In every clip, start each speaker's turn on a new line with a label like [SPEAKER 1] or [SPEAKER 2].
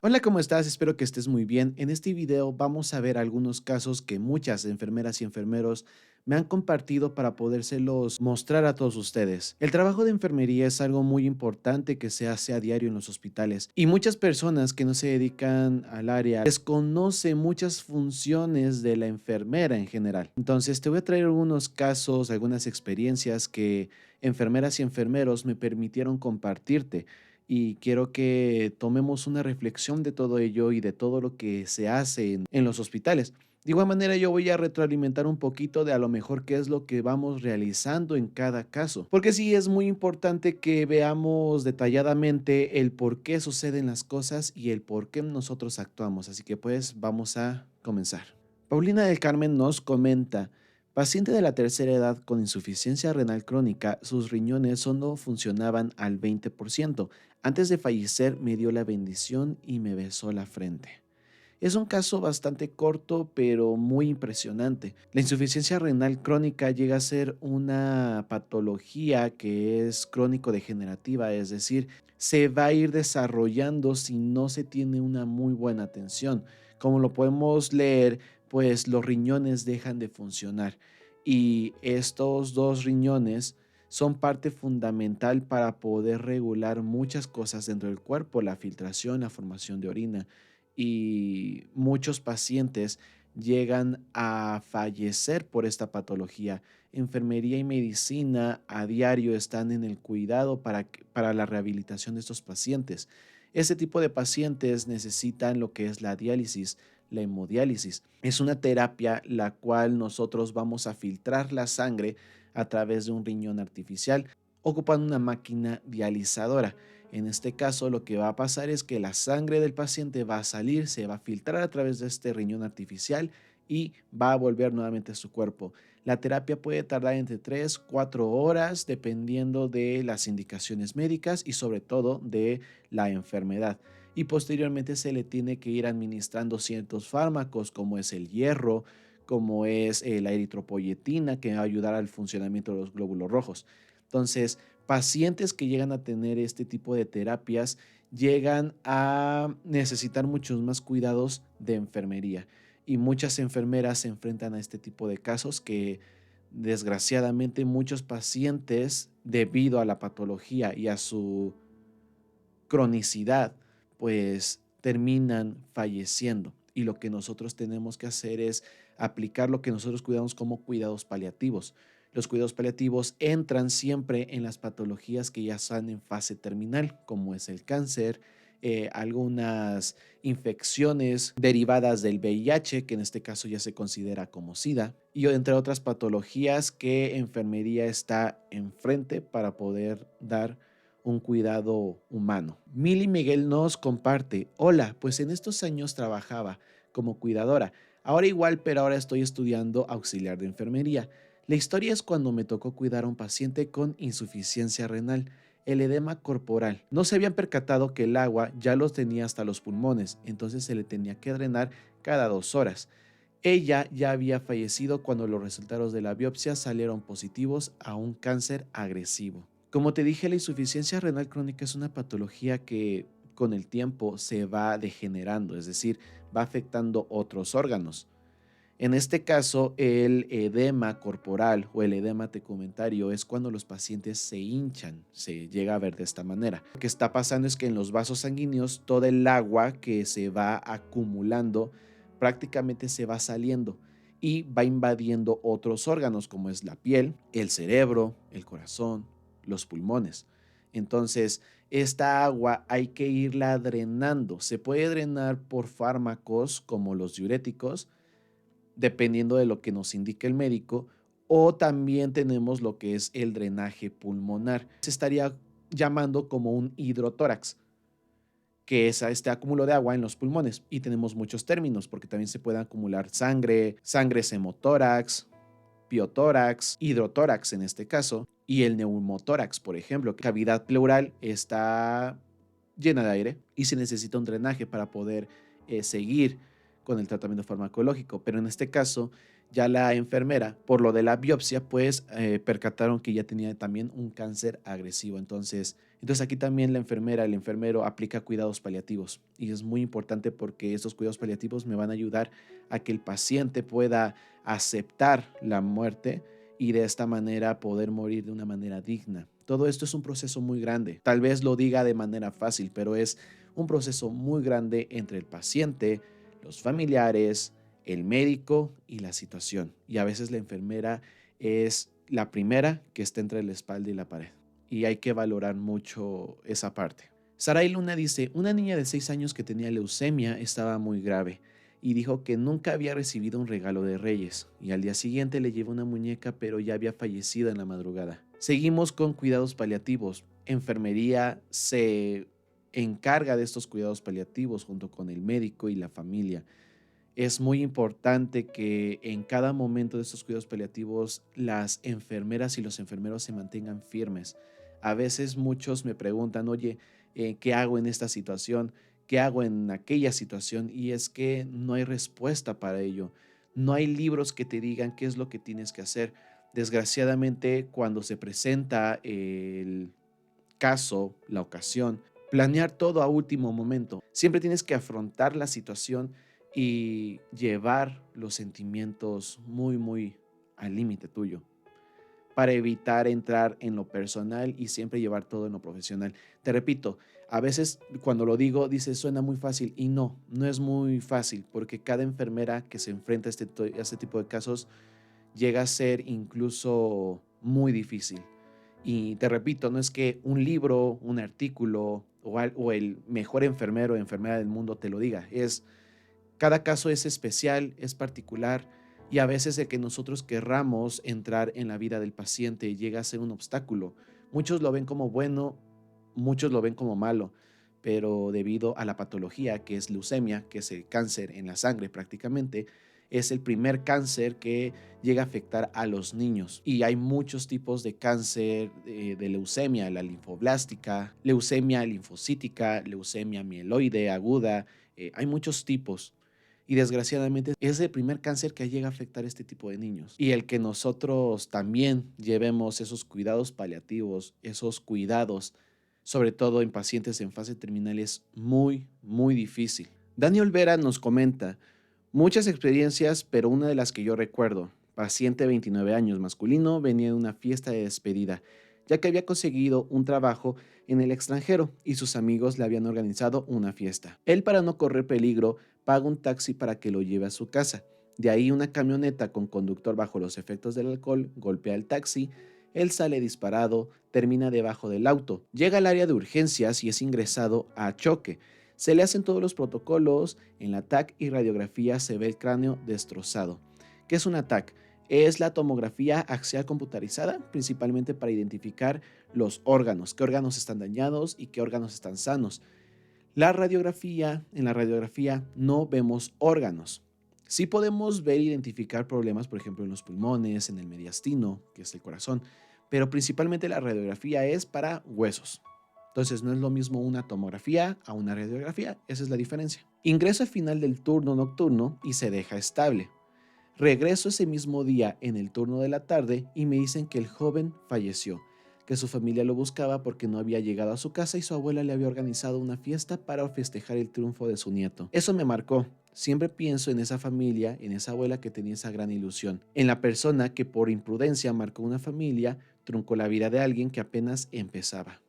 [SPEAKER 1] Hola, ¿cómo estás? Espero que estés muy bien. En este video vamos a ver algunos casos que muchas enfermeras y enfermeros me han compartido para podérselos mostrar a todos ustedes. El trabajo de enfermería es algo muy importante que se hace a diario en los hospitales y muchas personas que no se dedican al área desconocen muchas funciones de la enfermera en general. Entonces te voy a traer algunos casos, algunas experiencias que enfermeras y enfermeros me permitieron compartirte y quiero que tomemos una reflexión de todo ello y de todo lo que se hace en los hospitales. De igual manera, yo voy a retroalimentar un poquito de a lo mejor qué es lo que vamos realizando en cada caso, porque sí es muy importante que veamos detalladamente el por qué suceden las cosas y el por qué nosotros actuamos. Así que pues vamos a comenzar. Paulina del Carmen nos comenta: paciente de la tercera edad con insuficiencia renal crónica, sus riñones solo funcionaban al 20%. Antes de fallecer me dio la bendición y me besó la frente. Es un caso bastante corto, pero muy impresionante. La insuficiencia renal crónica llega a ser una patología que es crónico-degenerativa, es decir, se va a ir desarrollando si no se tiene una muy buena atención. Como lo podemos leer, pues los riñones dejan de funcionar y estos dos riñones son parte fundamental para poder regular muchas cosas dentro del cuerpo: la filtración, la formación de orina, y muchos pacientes llegan a fallecer por esta patología. Enfermería y medicina a diario están en el cuidado para la rehabilitación de estos pacientes. Este tipo de pacientes necesitan lo que es la diálisis, la hemodiálisis. Es una terapia la cual nosotros vamos a filtrar la sangre a través de un riñón artificial, ocupando una máquina dializadora. En este caso, lo que va a pasar es que la sangre del paciente va a salir, se va a filtrar a través de este riñón artificial y va a volver nuevamente a su cuerpo. La terapia puede tardar entre 3 4 horas dependiendo de las indicaciones médicas y sobre todo de la enfermedad. Y posteriormente se le tiene que ir administrando ciertos fármacos como es el hierro, como es la eritropoyetina, que va a ayudar al funcionamiento de los glóbulos rojos. Entonces, pacientes que llegan a tener este tipo de terapias llegan a necesitar muchos más cuidados de enfermería, y muchas enfermeras se enfrentan a este tipo de casos que desgraciadamente muchos pacientes, debido a la patología y a su cronicidad, pues terminan falleciendo. Y lo que nosotros tenemos que hacer es aplicar lo que nosotros cuidamos como cuidados paliativos. Los cuidados paliativos entran siempre en las patologías que ya están en fase terminal, como es el cáncer, algunas infecciones derivadas del VIH, que en este caso ya se considera como SIDA, y entre otras patologías que enfermería está enfrente para poder dar un cuidado humano. Mili Miguel nos comparte: hola, pues en estos años trabajaba como cuidadora, ahora igual, pero ahora estoy estudiando auxiliar de enfermería. La historia es cuando me tocó cuidar a un paciente con insuficiencia renal, el edema corporal. No se habían percatado que el agua ya los tenía hasta los pulmones, entonces se le tenía que drenar cada 2 horas. Ella ya había fallecido cuando los resultados de la biopsia salieron positivos a un cáncer agresivo. Como te dije, la insuficiencia renal crónica es una patología que con el tiempo se va degenerando, es decir, va afectando otros órganos. En este caso, el edema corporal o el edema tegumentario es cuando los pacientes se hinchan, se llega a ver de esta manera. Lo que está pasando es que en los vasos sanguíneos todo el agua que se va acumulando prácticamente se va saliendo y va invadiendo otros órganos como es la piel, el cerebro, el corazón, los pulmones. Entonces, esta agua hay que irla drenando. Se puede drenar por fármacos como los diuréticos, dependiendo de lo que nos indique el médico, o también tenemos lo que es el drenaje pulmonar. Se estaría llamando como un hidrotórax, que es este acúmulo de agua en los pulmones. Y tenemos muchos términos, porque también se puede acumular sangre, sangre semotórax, piotórax, hidrotórax en este caso, y el neumotórax, por ejemplo. Cavidad pleural está llena de aire y se necesita un drenaje para poder seguir con el tratamiento farmacológico. Pero en este caso, ya la enfermera, por lo de la biopsia, pues percataron que ya tenía también un cáncer agresivo. Entonces, Entonces aquí también la enfermera, el enfermero aplica cuidados paliativos y es muy importante porque estos cuidados paliativos me van a ayudar a que el paciente pueda aceptar la muerte y de esta manera poder morir de una manera digna. Todo esto es un proceso muy grande. Tal vez lo diga de manera fácil, pero es un proceso muy grande entre el paciente, los familiares, el médico y la situación. Y a veces la enfermera es la primera que está entre la espalda y la pared. Y hay que valorar mucho esa parte. Saray Luna dice, una niña de 6 años que tenía leucemia estaba muy grave y dijo que nunca había recibido un regalo de Reyes y al día siguiente le llevó una muñeca pero ya había fallecido en la madrugada. Seguimos con cuidados paliativos. Enfermería se encarga de estos cuidados paliativos junto con el médico y la familia. Es muy importante que en cada momento de estos cuidados paliativos las enfermeras y los enfermeros se mantengan firmes. A veces muchos me preguntan, oye, ¿qué hago en esta situación? ¿Qué hago en aquella situación? Y es que no hay respuesta para ello. No hay libros que te digan qué es lo que tienes que hacer. Desgraciadamente, cuando se presenta el caso, la ocasión, planear todo a último momento. Siempre tienes que afrontar la situación y llevar los sentimientos muy al límite tuyo para evitar entrar en lo personal y siempre llevar todo en lo profesional. Te repito, a veces cuando lo digo, dices, suena muy fácil y no, no es muy fácil porque cada enfermera que se enfrenta a este tipo de casos llega a ser incluso muy difícil. Y te repito, no es que un libro, un artículo o el mejor enfermero o enfermera del mundo te lo diga. Cada caso es especial, es particular y a veces el que nosotros querramos entrar en la vida del paciente llega a ser un obstáculo. Muchos lo ven como bueno, muchos lo ven como malo, pero debido a la patología que es leucemia, que es el cáncer en la sangre prácticamente, es el primer cáncer que llega a afectar a los niños. Y hay muchos tipos de cáncer de leucemia, la linfoblástica, leucemia linfocítica, leucemia mieloide aguda, hay muchos tipos. Y desgraciadamente es el primer cáncer que llega a afectar a este tipo de niños. Y el que nosotros también llevemos esos cuidados paliativos, esos cuidados, sobre todo en pacientes en fase terminal, es muy difícil. Dani Olvera nos comenta, muchas experiencias, pero una de las que yo recuerdo, paciente 29 años masculino, venía de una fiesta de despedida, ya que había conseguido un trabajo en el extranjero y sus amigos le habían organizado una fiesta. Él, para no correr peligro, paga un taxi para que lo lleve a su casa. De ahí una camioneta con conductor bajo los efectos del alcohol golpea el taxi, él sale disparado, termina debajo del auto, llega al área de urgencias y es ingresado a choque. Se le hacen todos los protocolos, en la TAC y radiografía se ve el cráneo destrozado. ¿Qué es una TAC? Es la tomografía axial computarizada, principalmente para identificar los órganos, qué órganos están dañados y qué órganos están sanos. En la radiografía no vemos órganos. Sí podemos ver e identificar problemas, por ejemplo, en los pulmones, en el mediastino, que es el corazón, pero principalmente la radiografía es para huesos. Entonces no es lo mismo una tomografía a una radiografía, esa es la diferencia. Ingreso al final del turno nocturno y se deja estable. Regreso ese mismo día en el turno de la tarde y me dicen que el joven falleció, que su familia lo buscaba porque no había llegado a su casa y su abuela le había organizado una fiesta para festejar el triunfo de su nieto. Eso me marcó. Siempre pienso en esa familia, en esa abuela que tenía esa gran ilusión, en la persona que por imprudencia marcó una familia, truncó la vida de alguien que apenas empezaba.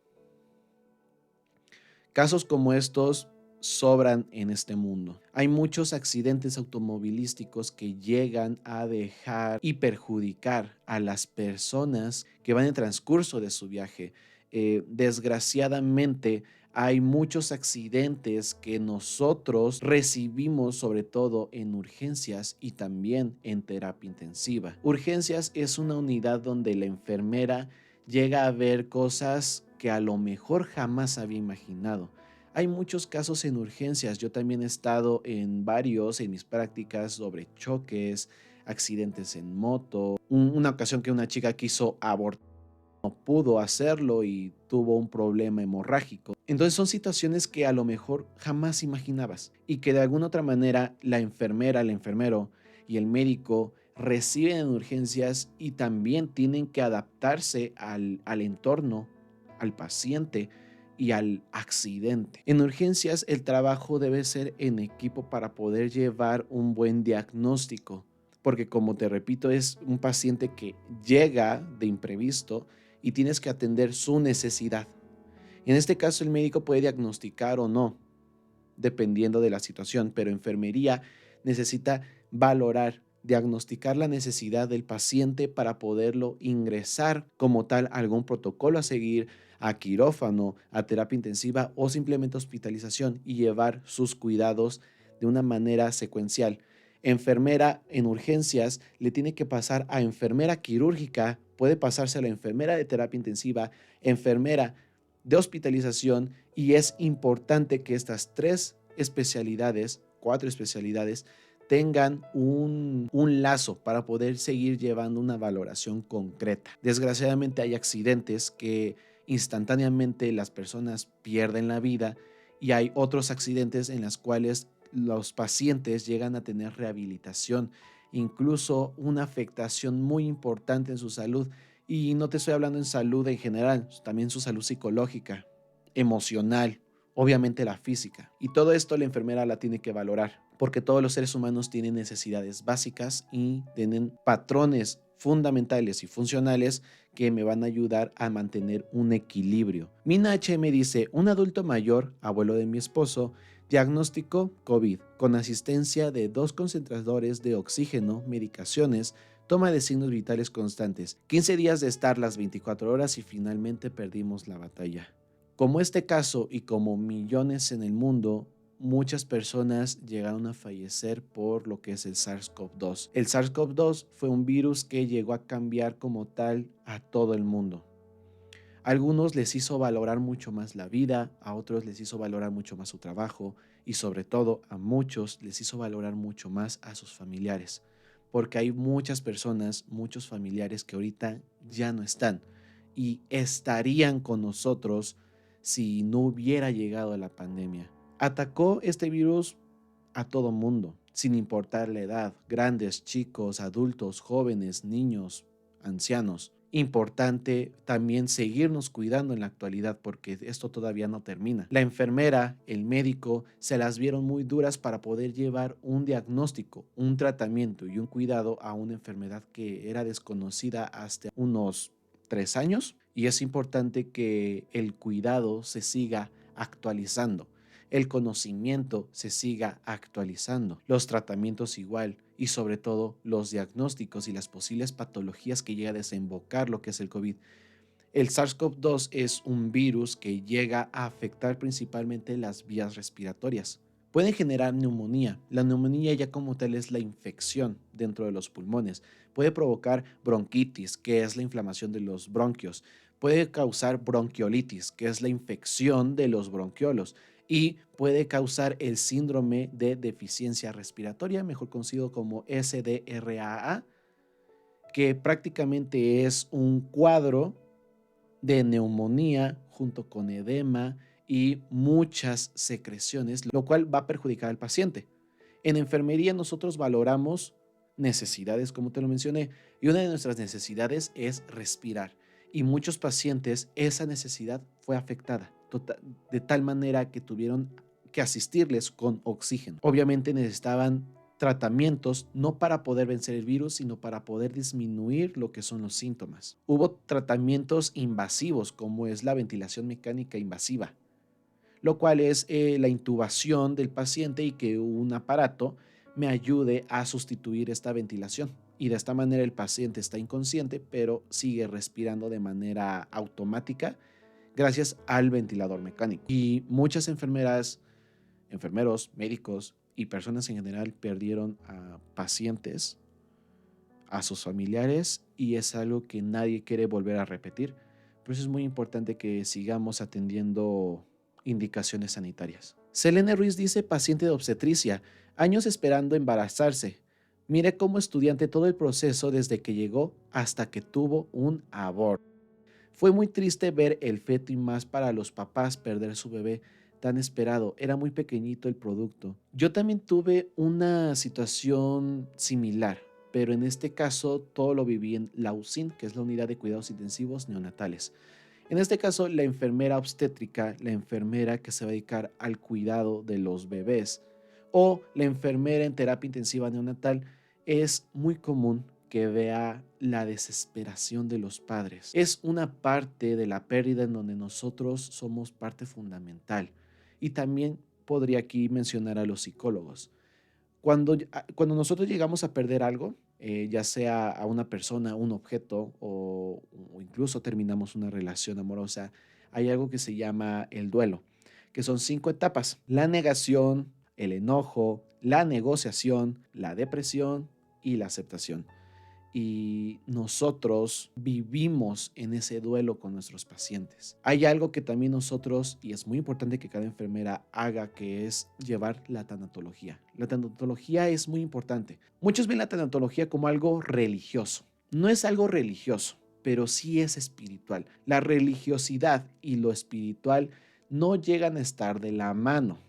[SPEAKER 1] Casos como estos sobran en este mundo. Hay muchos accidentes automovilísticos que llegan a dejar y perjudicar a las personas que van en transcurso de su viaje. Desgraciadamente, hay muchos accidentes que nosotros recibimos, sobre todo en urgencias y también en terapia intensiva. Urgencias es una unidad donde la enfermera llega a ver cosas que a lo mejor jamás había imaginado. Hay muchos casos en urgencias. Yo también he estado en varios en mis prácticas sobre choques, accidentes en moto. Una ocasión que una chica quiso abortar, no pudo hacerlo y tuvo un problema hemorrágico. Entonces son situaciones que a lo mejor jamás imaginabas y que de alguna otra manera la enfermera, el enfermero y el médico reciben en urgencias y también tienen que adaptarse al entorno, al paciente, y al accidente. En urgencias, el trabajo debe ser en equipo para poder llevar un buen diagnóstico, porque como te repito, es un paciente que llega de imprevisto y tienes que atender su necesidad. En este caso, el médico puede diagnosticar o no, dependiendo de la situación, pero enfermería necesita valorar, diagnosticar la necesidad del paciente para poderlo ingresar como tal a algún protocolo a seguir, a quirófano, a terapia intensiva o simplemente hospitalización y llevar sus cuidados de una manera secuencial. Enfermera en urgencias le tiene que pasar a enfermera quirúrgica, puede pasarse a la enfermera de terapia intensiva, enfermera de hospitalización, y es importante que estas 3 especialidades, 4 especialidades, tengan un lazo para poder seguir llevando una valoración concreta. Desgraciadamente hay accidentes que instantáneamente las personas pierden la vida y hay otros accidentes en los cuales los pacientes llegan a tener rehabilitación, incluso una afectación muy importante en su salud. Y no te estoy hablando en salud en general, también su salud psicológica, emocional, obviamente la física. Y todo esto la enfermera la tiene que valorar, porque todos los seres humanos tienen necesidades básicas y tienen patrones fundamentales y funcionales que me van a ayudar a mantener un equilibrio. Mina HM dice, un adulto mayor, abuelo de mi esposo, diagnóstico COVID, con asistencia de 2 concentradores de oxígeno, medicaciones, toma de signos vitales constantes, 15 días de estar las 24 horas y finalmente perdimos la batalla. Como este caso y como millones en el mundo, muchas personas llegaron a fallecer por lo que es el SARS-CoV-2. El SARS-CoV-2 fue un virus que llegó a cambiar como tal a todo el mundo. A algunos les hizo valorar mucho más la vida, a otros les hizo valorar mucho más su trabajo y sobre todo a muchos les hizo valorar mucho más a sus familiares, porque hay muchas personas, muchos familiares que ahorita ya no están y estarían con nosotros si no hubiera llegado la pandemia. Atacó este virus a todo mundo, sin importar la edad, grandes, chicos, adultos, jóvenes, niños, ancianos. Importante también seguirnos cuidando en la actualidad porque esto todavía no termina. La enfermera, el médico, se las vieron muy duras para poder llevar un diagnóstico, un tratamiento y un cuidado a una enfermedad que era desconocida hasta unos 3 años, y es importante que el cuidado se siga actualizando, el conocimiento se siga actualizando, los tratamientos igual y sobre todo los diagnósticos y las posibles patologías que llega a desembocar lo que es el COVID. El SARS-CoV-2 es un virus que llega a afectar principalmente las vías respiratorias. Pueden generar neumonía. La neumonía ya como tal es la infección dentro de los pulmones. Puede provocar bronquitis, que es la inflamación de los bronquios. Puede causar bronquiolitis, que es la infección de los bronquiolos. Y puede causar el síndrome de deficiencia respiratoria, mejor conocido como SDRAA, que prácticamente es un cuadro de neumonía junto con edema y muchas secreciones, lo cual va a perjudicar al paciente. En enfermería nosotros valoramos necesidades, como te lo mencioné, y una de nuestras necesidades es respirar. Y muchos pacientes esa necesidad fue afectada, de tal manera que tuvieron que asistirles con oxígeno. Obviamente necesitaban tratamientos no para poder vencer el virus, sino para poder disminuir lo que son los síntomas. Hubo tratamientos invasivos, como es la ventilación mecánica invasiva, lo cual es la intubación del paciente y que un aparato me ayude a sustituir esta ventilación. Y de esta manera el paciente está inconsciente, pero sigue respirando de manera automática gracias al ventilador mecánico. Y muchas enfermeras, enfermeros, médicos y personas en general perdieron a pacientes, a sus familiares, y es algo que nadie quiere volver a repetir. Por eso es muy importante que sigamos atendiendo indicaciones sanitarias. Selene Ruiz dice, paciente de obstetricia, años esperando embarazarse. Mire como estudiante todo el proceso desde que llegó hasta que tuvo un aborto. Fue muy triste ver el feto y más para los papás perder su bebé tan esperado. Era muy pequeñito el producto. Yo también tuve una situación similar, pero en este caso todo lo viví en la UCIN, que es la unidad de cuidados intensivos neonatales. En este caso, la enfermera obstétrica, la enfermera que se va a dedicar al cuidado de los bebés o la enfermera en terapia intensiva neonatal, es muy común que vea la desesperación de los padres. Es una parte de la pérdida en donde nosotros somos parte fundamental. Y también podría aquí mencionar a los psicólogos. Cuando nosotros llegamos a perder algo, ya sea a una persona, un objeto o incluso terminamos una relación amorosa, hay algo que se llama el duelo, que son 5 etapas: la negación, el enojo, la negociación, la depresión y la aceptación. Y nosotros vivimos en ese duelo con nuestros pacientes. Hay algo que también nosotros, y es muy importante que cada enfermera haga, que es llevar la tanatología. La tanatología es muy importante. Muchos ven la tanatología como algo religioso. No es algo religioso, pero sí es espiritual. La religiosidad y lo espiritual no llegan a estar de la mano.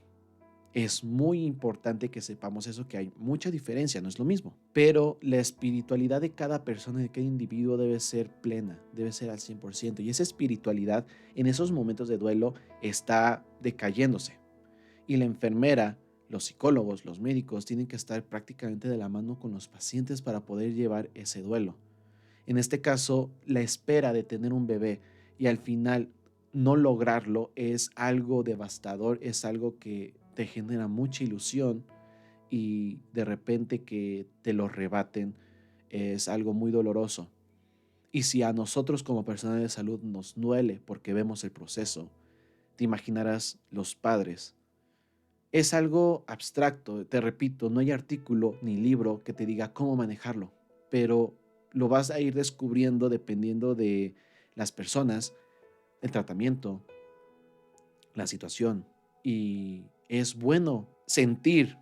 [SPEAKER 1] Es muy importante que sepamos eso, que hay mucha diferencia, no es lo mismo. Pero la espiritualidad de cada persona, de cada individuo debe ser plena, debe ser al 100%. Y esa espiritualidad en esos momentos de duelo está decayéndose. Y la enfermera, los psicólogos, los médicos tienen que estar prácticamente de la mano con los pacientes para poder llevar ese duelo. En este caso, la espera de tener un bebé y al final no lograrlo es algo devastador, es algo que te genera mucha ilusión y de repente que te lo rebaten es algo muy doloroso. Y si a nosotros como personal de salud nos duele porque vemos el proceso, te imaginarás los padres. Es algo abstracto, te repito, no hay artículo ni libro que te diga cómo manejarlo, pero lo vas a ir descubriendo dependiendo de las personas, el tratamiento, la situación. Y es bueno sentir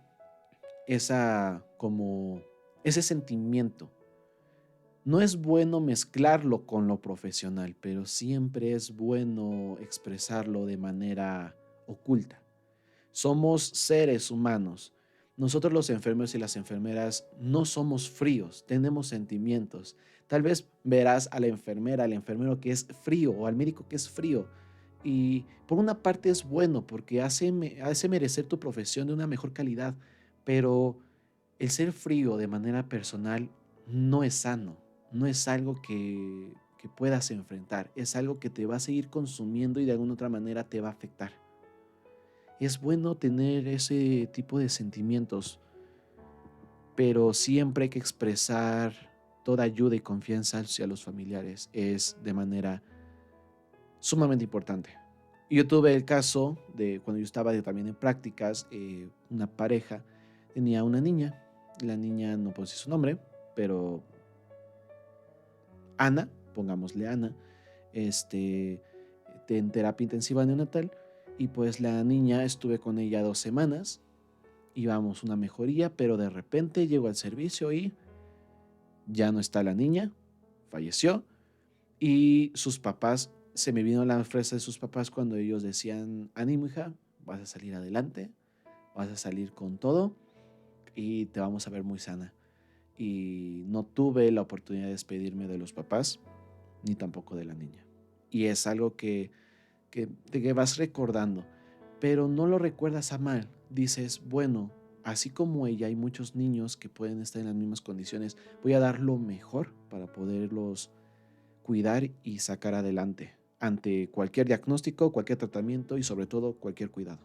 [SPEAKER 1] como ese sentimiento. No es bueno mezclarlo con lo profesional, pero siempre es bueno expresarlo de manera oculta. Somos seres humanos. Nosotros los enfermeros y las enfermeras no somos fríos, tenemos sentimientos. Tal vez verás a la enfermera, al enfermero que es frío o al médico que es frío. Y por una parte es bueno porque hace merecer tu profesión de una mejor calidad, pero el ser frío de manera personal no es sano, no es algo que puedas enfrentar, es algo que te va a seguir consumiendo y de alguna otra manera te va a afectar. Es bueno tener ese tipo de sentimientos, pero siempre hay que expresar toda ayuda y confianza hacia los familiares. Es de manera sumamente importante. Yo tuve el caso de cuando yo estaba también en prácticas, una pareja tenía una niña. La niña no puedo decir su nombre, pero Ana, pongámosle Ana, este, en terapia intensiva neonatal. Y pues la niña estuve con ella 2 semanas. Íbamos una mejoría, pero de repente llegó al servicio y ya no está la niña, falleció. Y sus papás, se me vino la frase de sus papás cuando ellos decían: ánimo hija, vas a salir adelante, vas a salir con todo y te vamos a ver muy sana. Y no tuve la oportunidad de despedirme de los papás, ni tampoco de la niña. Y es algo que vas recordando, pero no lo recuerdas a mal. Dices, bueno, así como ella, hay muchos niños que pueden estar en las mismas condiciones. Voy a dar lo mejor para poderlos cuidar y sacar adelante ante cualquier diagnóstico, cualquier tratamiento y sobre todo cualquier cuidado.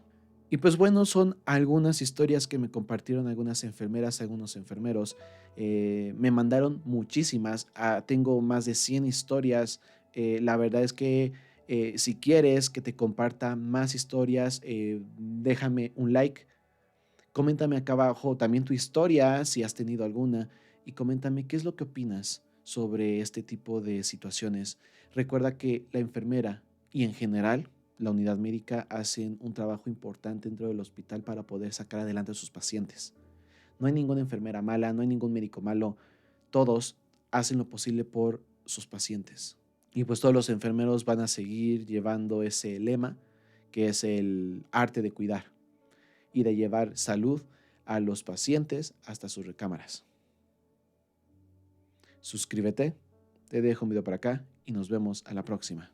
[SPEAKER 1] Y pues bueno, son algunas historias que me compartieron algunas enfermeras, algunos enfermeros. Me mandaron muchísimas. Tengo más de 100 historias. La verdad es que si quieres que te comparta más historias, déjame un like. Coméntame acá abajo también tu historia, si has tenido alguna, y coméntame qué es lo que opinas sobre este tipo de situaciones. Recuerda que la enfermera y en general la unidad médica hacen un trabajo importante dentro del hospital para poder sacar adelante a sus pacientes. No hay ninguna enfermera mala, no hay ningún médico malo. Todos hacen lo posible por sus pacientes. Y pues todos los enfermeros van a seguir llevando ese lema, que es el arte de cuidar y de llevar salud a los pacientes hasta sus recámaras. Suscríbete, te dejo un video por acá y nos vemos a la próxima.